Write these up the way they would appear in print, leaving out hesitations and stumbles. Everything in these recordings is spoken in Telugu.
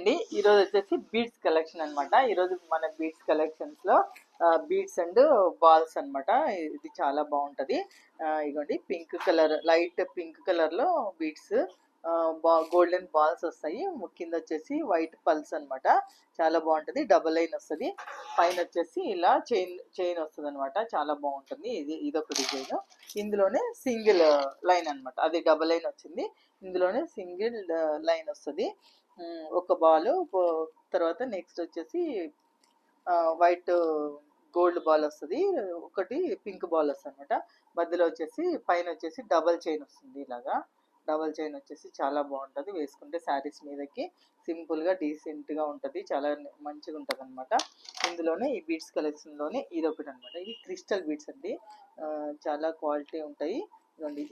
అండి. ఈరోజు వచ్చేసి బీడ్స్ కలెక్షన్ అనమాట. ఈరోజు మన బీడ్స్ కలెక్షన్స్లో బీడ్స్ అండ్ బాల్స్ అనమాట. ఇది చాలా బాగుంటుంది. ఇదిగోండి పింక్ కలర్, లైట్ పింక్ కలర్లో బీడ్స్, గోల్డెన్ బాల్స్ వస్తాయి. కింద వచ్చేసి వైట్ పల్స్ అనమాట. చాలా బాగుంటుంది. డబల్ లైన్ వస్తుంది. పైన వచ్చేసి ఇలా చైన్ వస్తుంది అనమాట. చాలా బాగుంటుంది. ఇదొక డిజైన్. ఇందులోనే సింగిల్ లైన్ అనమాట. అది డబల్ లైన్ వచ్చింది. ఇందులోనే సింగిల్ లైన్ వస్తుంది. ఒక బాల్. తర్వాత నెక్స్ట్ వచ్చేసి వైట్ గోల్డ్ బాల్ వస్తుంది. ఒకటి పింక్ బాల్ వస్తుంది అనమాట. మధ్యలో వచ్చేసి పైన వచ్చేసి డబల్ చైన్ వస్తుంది. ఇలాగా డబల్ చైన్ వచ్చేసి చాలా బాగుంటుంది. వేసుకుంటే శారీస్ మీదకి సింపుల్గా డీసెంట్గా ఉంటుంది. చాలా మంచిగా ఉంటుంది అనమాట. ఇందులోనే ఈ బీడ్స్ కలెక్షన్లోనే ఇది ఒకటి అనమాట. ఇది క్రిస్టల్ బీడ్స్ అండి. చాలా క్వాలిటీ ఉంటాయి.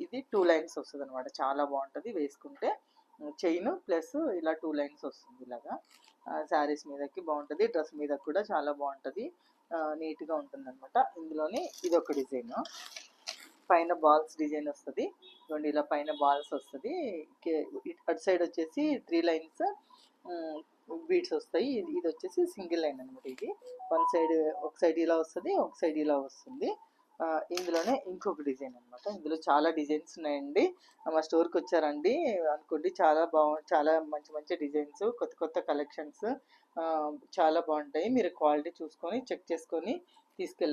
ఇది 2 లైన్స్ వస్తుంది అనమాట. చాలా బాగుంటుంది. వేసుకుంటే చైన్ ప్లస్ ఇలా 2 లైన్స్ వస్తుంది. ఇలాగా శారీస్ మీదకి బాగుంటుంది. డ్రెస్ మీద కూడా చాలా బాగుంటుంది. నీట్గా ఉంటుంది అనమాట. ఇందులోనే ఇది ఒక డిజైన్. పైన బాల్స్ డిజైన్ వస్తుంది. ఇలా పైన బాల్స్ వస్తుంది. అటు సైడ్ వచ్చేసి 3 లైన్స్ బీడ్స్ వస్తాయి. ఇది వచ్చేసి సింగిల్ లైన్ అనమాట. ఇది ఒక సైడ్ ఇలా వస్తుంది, ఒక సైడ్ ఇలా వస్తుంది. ఇందులోనే ఇంకొక డిజైన్ అనమాట. ఇందులో చాలా డిజైన్స్ ఉన్నాయండి. మా స్టోర్కి వచ్చారండి అనుకోండి, చాలా మంచి మంచి డిజైన్స్, కొత్త కొత్త కలెక్షన్స్ చాలా బాగుంటాయి. మీరు క్వాలిటీ చూసుకొని చెక్ చేసుకొని తీసుకెళ్ళండి.